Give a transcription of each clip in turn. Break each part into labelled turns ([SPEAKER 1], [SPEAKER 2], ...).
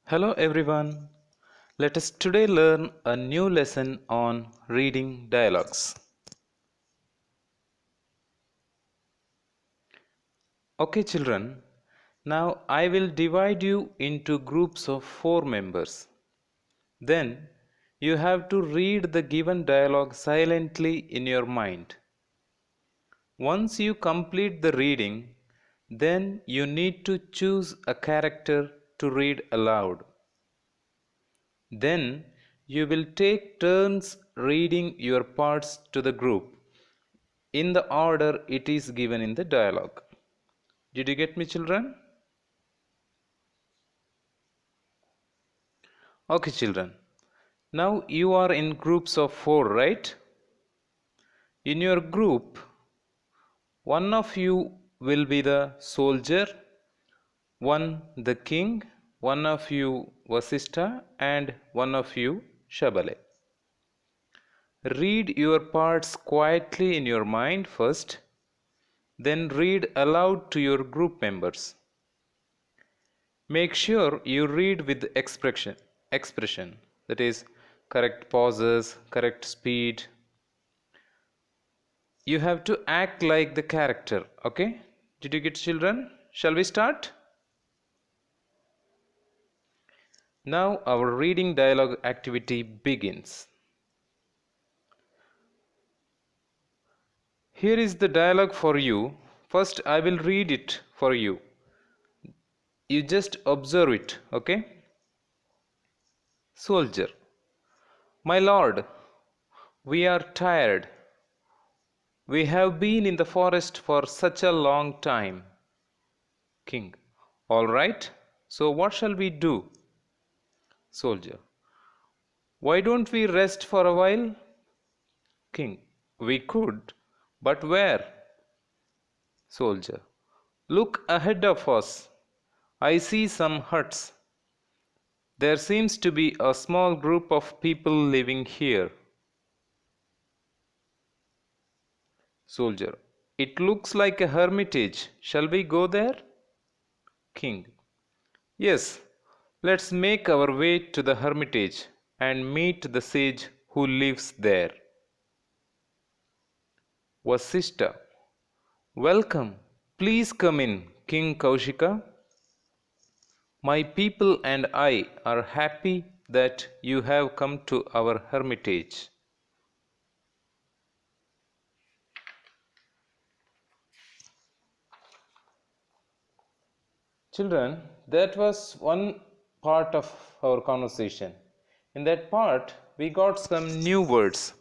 [SPEAKER 1] Hello everyone. Let us today learn a new lesson on reading dialogues. Okay children, now I will divide you into groups of 4 members. Then you have to read the given dialogue silently in your mind. Once you complete the reading, then you need to choose a character to read aloud. Then you will take turns reading your parts to the group in the order it is given in the dialogue. Did you get me, children? Okay, children. Now you are in groups of 4, right? In your group, one of you will be the soldier, one the king, one of you Vasishtha, and one of you Shabale. Read your parts quietly in your mind first, then read aloud to your group members. Make sure you read with expression, that is, correct pauses, correct speed. You have to act like the character, okay? Did you get, children? Shall we start? Now our reading dialogue activity begins. Here is the dialogue for you. First I will read it for you. You just observe it, okay? Soldier: My lord, we are tired. We have been in the forest for such a long time. King: All right, so what shall we do? Soldier: Why don't we rest for a while? King: We could, but where? Soldier: Look ahead of us. I see some huts. There seems to be a small group of people living here. Soldier: It looks like a hermitage. Shall we go there? King: Yes, let's make our way to the hermitage and meet the sage who lives there. Vasishtha: Welcome. Please come in, King Kaushika. My people and I are happy that you have come to our hermitage. Children, that was one part of our conversation. In that part, we got some new words.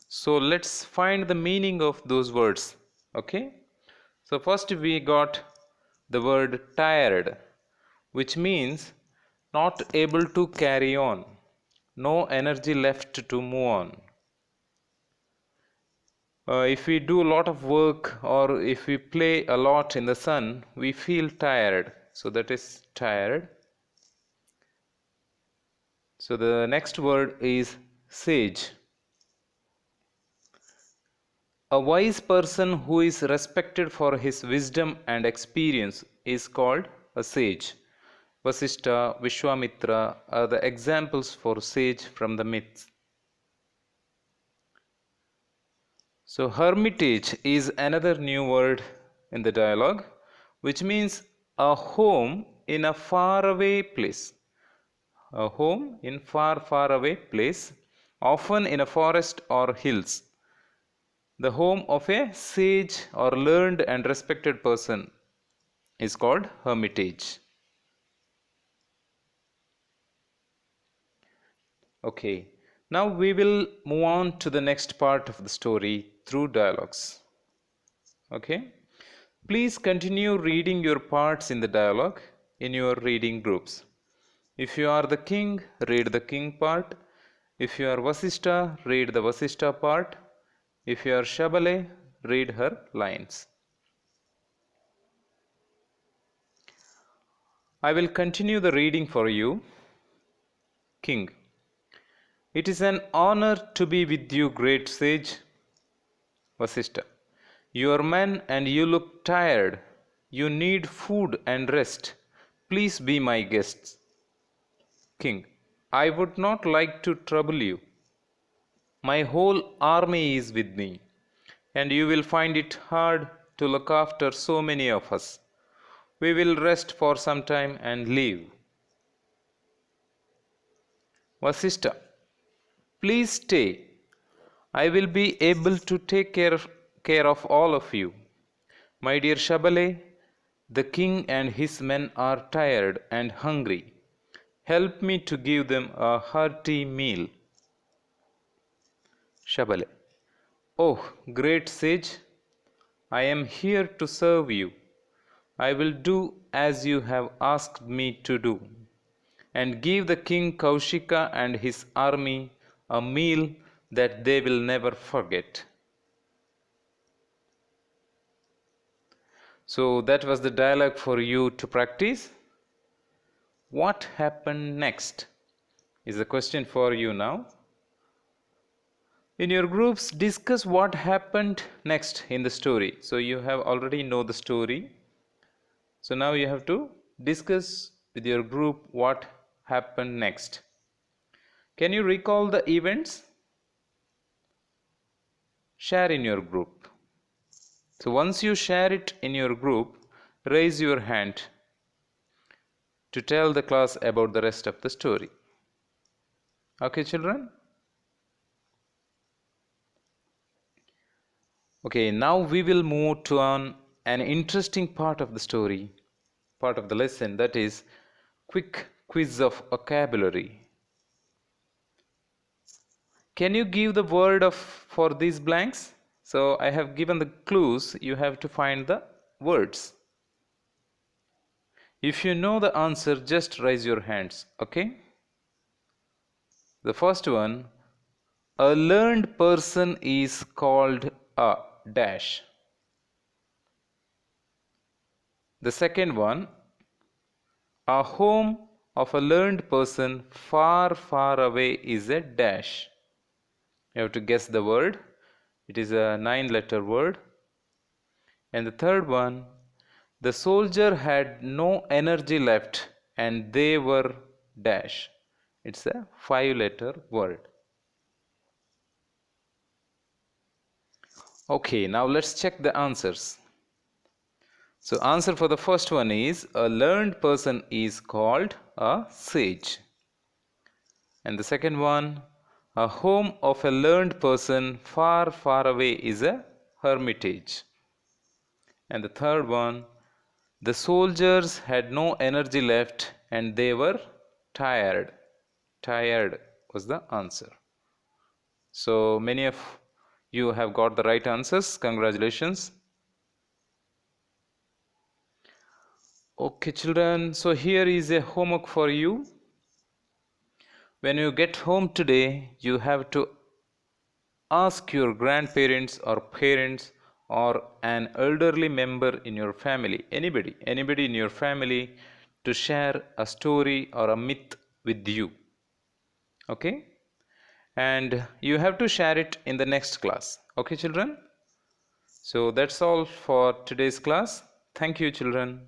[SPEAKER 1] So let's find the meaning of those words. Okay? So first we got the word tired, which means not able to carry on, no energy left to move on. If we do a lot of work or if we play a lot in the sun, we feel tired. So that is tired. So the next word is sage. A wise person who is respected for his wisdom and experience is called a sage. Vasishtha, Vishwamitra are the examples for sage from the myths. So hermitage is another new word in the dialogue, which means a home in a faraway place. A home in far away place, often in a forest or hills. The home of a sage or learned and respected person is called hermitage. Okay, now we will move on to the next part of the story through dialogues. Okay, please continue reading your parts in the dialogue in your reading groups. If you are the king, read the king part. If you are Vasishtha, read the Vasishtha part. If you are Shabale, read her lines. I will continue the reading for you. King: It is an honor to be with you, great sage. Vasishtha: You are men and you look tired. You need food and rest. Please be my guests. King, I would not like to trouble you. My whole army is with me, and you will find it hard to look after so many of us. We will rest for some time and leave. Vasishtha, please stay. I will be able to take care of all of you. My dear Shabale, the king and his men are tired and hungry. Help me to give them a hearty meal. Shabale, oh, great sage, I am here to serve you. I will do as you have asked me to do, and give the king Kaushika and his army a meal that they will never forget. So that was the dialogue for you to practice. What happened next is the question for you now. In your groups, discuss what happened next in the story. So you have already know the story. So now you have to discuss with your group what happened next. Can you recall the events? Share in your group. So once you share it in your group, raise your hand to tell the class about the rest of the story. Okay, children? Okay, now we will move to an interesting part of the story, part of the lesson, that is quick quiz of vocabulary. Can you give the word of for these blanks? So I have given the clues, you have to find the words. If you know the answer, just raise your hands, okay? The first one, a learned person is called a dash. The second one, a home of a learned person far, far away is a dash. You have to guess the word. It is a 9-letter word. And the third one, the soldier had no energy left and they were dash. It's a 5-letter word. Okay, now let's check the answers. So answer for the first one is, a learned person is called a sage. And the second one, a home of a learned person far, far away is a hermitage. And the third one, the soldiers had no energy left and they were tired. Tired was the answer. So many of you have got the right answers. Congratulations. Okay, children, so here is a homework for you. When you get home today, you have to ask your grandparents or parents or an elderly member in your family, anybody in your family, to share a story or a myth with you. Okay? And you have to share it in the next class. Okay, children? So that's all for today's class. Thank you, children.